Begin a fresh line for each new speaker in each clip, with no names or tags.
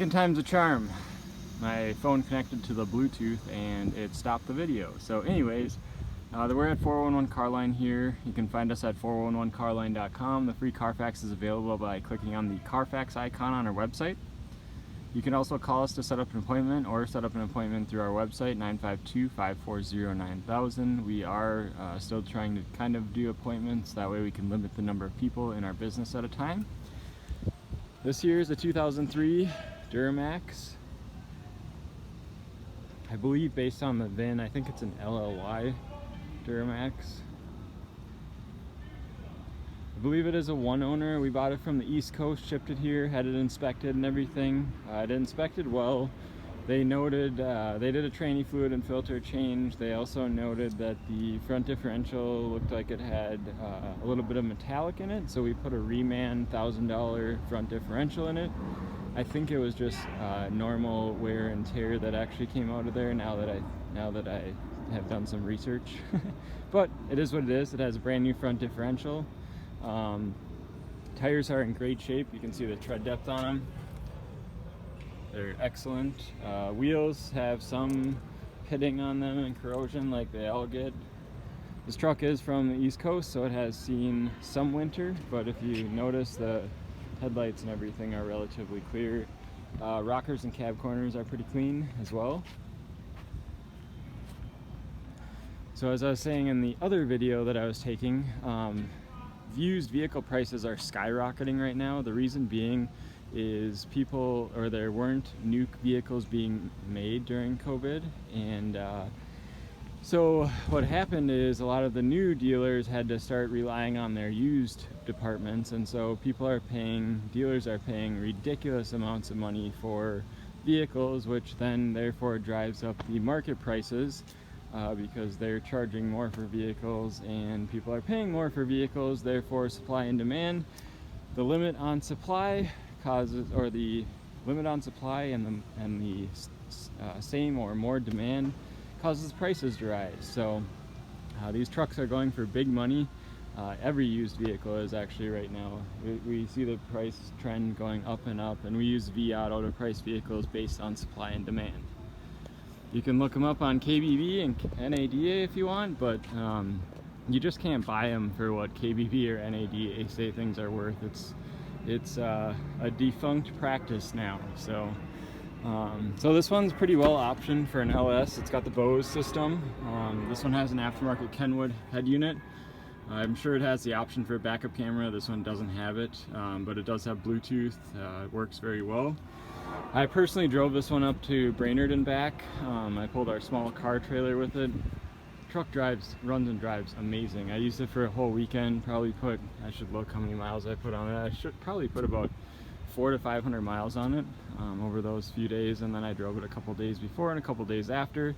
Second time's a charm. My phone connected to the Bluetooth and it stopped the video. So anyways, we're at 411 Carline here. You can find us at 411carline.com. The free Carfax is available by clicking on the Carfax icon on our website. You can also call us to set up an appointment or set up an appointment through our website, 952-540-9000. We are still trying to kind of do appointments. That way we can limit the number of people in our business at a time. This here is a 2003 Duramax. I believe based on the VIN, I think it's an LLY Duramax. I believe it is a one owner. We bought it from the East Coast, shipped it here, had it inspected and everything. It inspected well. They noted, they did a tranny fluid and filter change. They also noted that the front differential looked like it had a little bit of metallic in it, so we put a Reman $1,000 front differential in it. I think it was just normal wear and tear that actually came out of there now that I have done some research. But it is what it is. It has a brand new front differential. Tires are in great shape. You can see the tread depth on them. They're excellent. Wheels have some pitting on them and corrosion like they all get. This truck is from the East Coast, so it has seen some winter, but if you notice, the headlights and everything are relatively clear. Rockers and cab corners are pretty clean as well. So as I was saying in the other video that I was taking, used vehicle prices are skyrocketing right now. The reason being is there weren't new vehicles being made during COVID, and so what happened is a lot of the new dealers had to start relying on their used departments, and so dealers are paying ridiculous amounts of money for vehicles, which then therefore drives up the market prices because they're charging more for vehicles and people are paying more for vehicles, therefore supply and demand. The limit on supply the same or more demand causes prices to rise. So these trucks are going for big money. Every used vehicle is actually right now. We see the price trend going up and up, and we use V-Auto to price vehicles based on supply and demand. You can look them up on KBB and NADA if you want, but you just can't buy them for what KBB or NADA say things are worth. It's a defunct practice now. So this one's pretty well optioned for an LS. It's got the Bose system. This one has an aftermarket Kenwood head unit. I'm sure it has the option for a backup camera. This one doesn't have it, but it does have Bluetooth. It works very well. I personally drove this one up to Brainerd and back. I pulled our small car trailer with it. Truck runs and drives amazing. I used it for a whole weekend. I should look how many miles I put on it. I should probably put about 400 to 500 miles on it over those few days, and then I drove it a couple days before and a couple days after.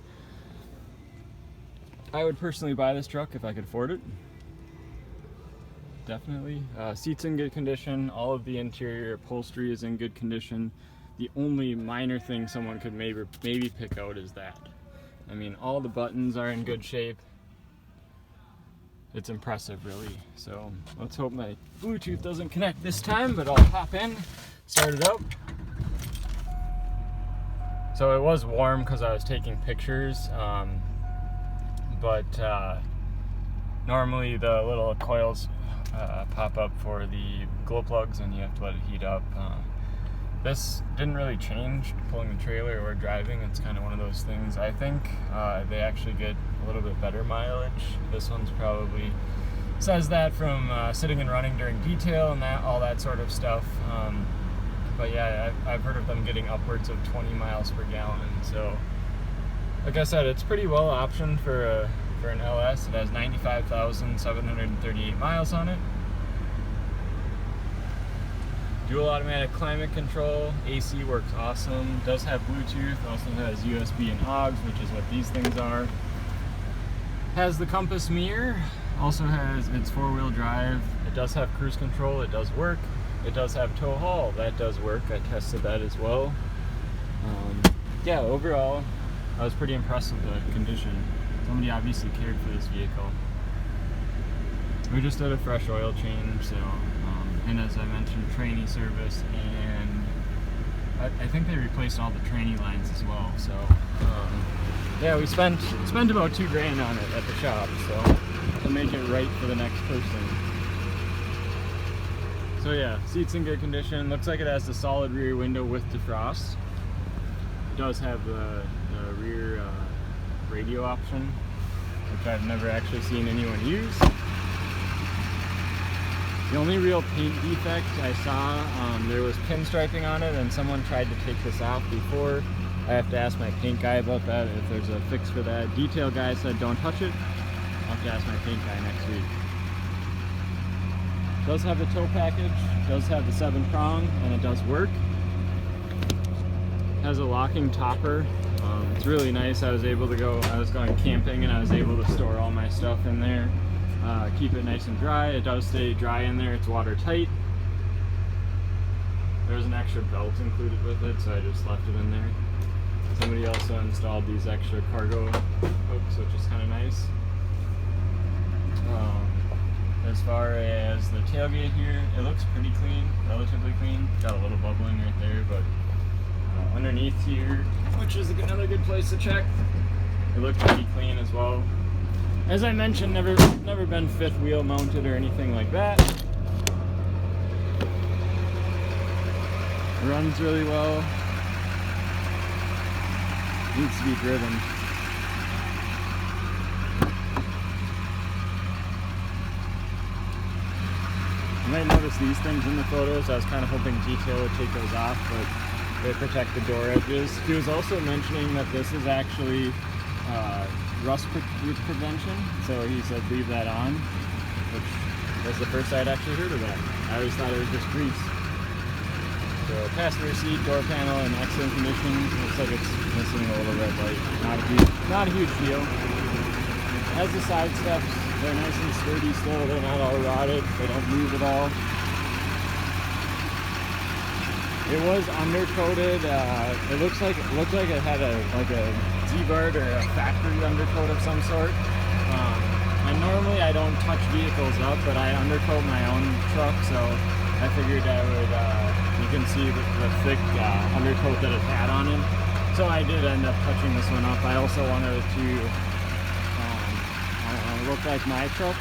I would personally buy this truck if I could afford it. Definitely. Seats in good condition. All of the interior upholstery is in good condition. The only minor thing someone could maybe pick out is that. I mean, all the buttons are in good shape. It's impressive, really. So let's hope my Bluetooth doesn't connect this time, but I'll hop in, start it up. So it was warm because I was taking pictures, but normally the little coils pop up for the glow plugs and you have to let it heat up. This didn't really change pulling the trailer or driving. It's kind of one of those things. I think they actually get a little bit better mileage. This one's probably says that from sitting and running during detail and all that sort of stuff. But yeah, I've heard of them getting upwards of 20 miles per gallon. So like I said, it's pretty well optioned for an LS. It has 95,738 miles on it. Dual automatic climate control, AC works awesome, does have Bluetooth, also has USB and AUX, which is what these things are. Has the compass mirror, also has its four-wheel drive. It does have cruise control, it does work. It does have tow haul, that does work, I tested that as well. Yeah, overall, I was pretty impressed with the condition. Somebody obviously cared for this vehicle. We just did a fresh oil change, so and as I mentioned, tranny service and I think they replaced all the tranny lines as well. So yeah, we spent about $2,000 on it at the shop, so to make it right for the next person. So yeah, seats in good condition. Looks like it has the solid rear window with defrost. It does have the rear radio option, which I've never actually seen anyone use. The only real paint defect I saw, there was pinstriping on it, and someone tried to take this off before. I have to ask my paint guy about that, if there's a fix for that. Detail guy said don't touch it. I'll have to ask my paint guy next week. Does have the tow package, does have the 7-prong, and it does work. Has a locking topper. It's really nice. I was going camping and I was able to store all my stuff in there. Keep it nice and dry. It does stay dry in there. It's watertight. There's an extra belt included with it, so I just left it in there. Somebody also installed these extra cargo hooks, which is kind of nice. As far as the tailgate here, it looks pretty clean, relatively clean. Got a little bubbling right there, but underneath here, which is another good place to check, it looked pretty clean as well. As I mentioned, never been fifth wheel mounted or anything like that. Runs really well. Needs to be driven. You might notice these things in the photos. I was kind of hoping detail would take those off, but they protect the door edges. He was also mentioning that this is actually rust prevention, so he said leave that on, which was the first I'd actually heard of that. I always thought it was just grease. So passenger seat, door panel in excellent condition. Looks like it's missing a little red light. Not a huge deal. Has the side steps. They're nice and sturdy still. They're not all rotted. They don't move at all. It was undercoated. It looked like it had a Z-Bart or a factory undercoat of some sort. And normally I don't touch vehicles up, but I undercoat my own truck, so I figured I would. You can see the thick undercoat that it had on it. So I did end up touching this one up. I also wanted it to look like my truck.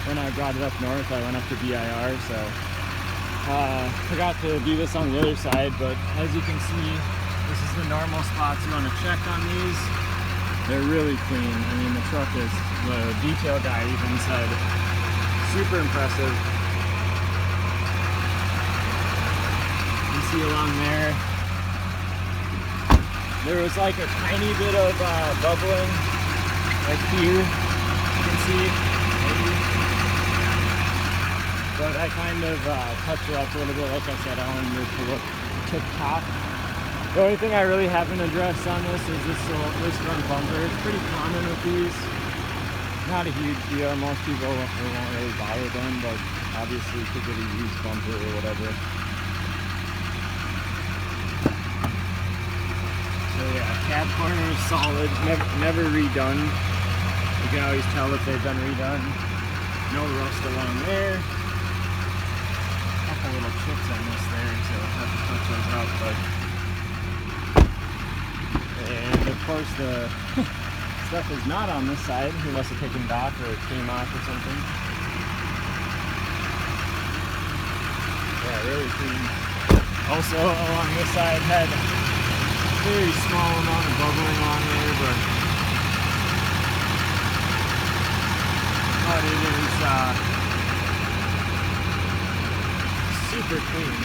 When I brought it up north, I went up to BIR, so forgot to do this on the other side, but as you can see, this is the normal spots you want to check on these. They're really clean. I mean, the truck is, the detail guy even said, super impressive. You see along there was like a tiny bit of bubbling, like here, you can see, maybe. But I kind of touched it up a little bit. Like I said, I wanted it to look tip-top. The only thing I really haven't addressed on this is this front bumper. It's pretty common with these. Not a huge deal. Most people won't really bother them, but obviously you could get a used bumper or whatever. So yeah, cab corner is solid. Never redone. You can always tell if they've been redone. No rust along there. Little chips I missed there, so I'll have to touch those up. And of course the stuff is not on this side. He must have taken it off or it came off or something. Yeah, really clean. Also along this side had a very small amount of bubbling on there, but it is super clean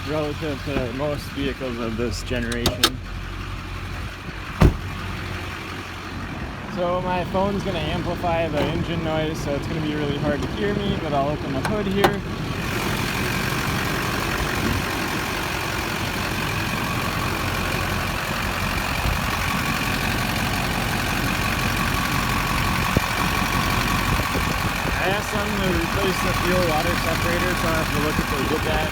relative to most vehicles of this generation. So my phone's going to amplify the engine noise, so it's going to be really hard to hear me, but I'll open the hood here. I asked them to replace the fuel water separator, so I have to look if they did that.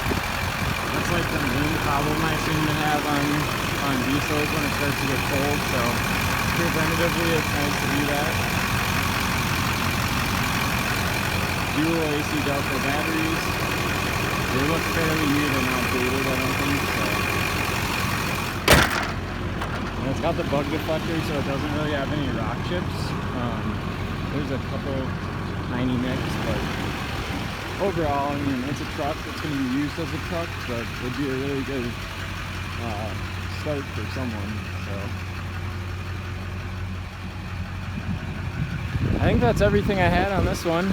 That's like the main problem I seem to have on diesels when it starts to get cold, so preventatively it's nice to do that. Dual AC Delta batteries. They look fairly new, they're not dated, I don't think, so. And it's got the bug deflector, so it doesn't really have any rock chips. There's a couple tiny nicks, but overall, I mean, it's a truck. It's going to be used as a truck, but it would be a really good start for someone, so. I think that's everything I had on this one.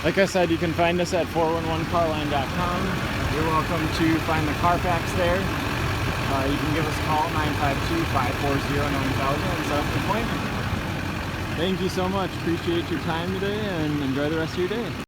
Like I said, you can find us at 411carline.com. You're welcome to find the Carfax there. You can give us a call, 952-540-9000, and set up an appointment. Thank you so much. Appreciate your time today, and enjoy the rest of your day.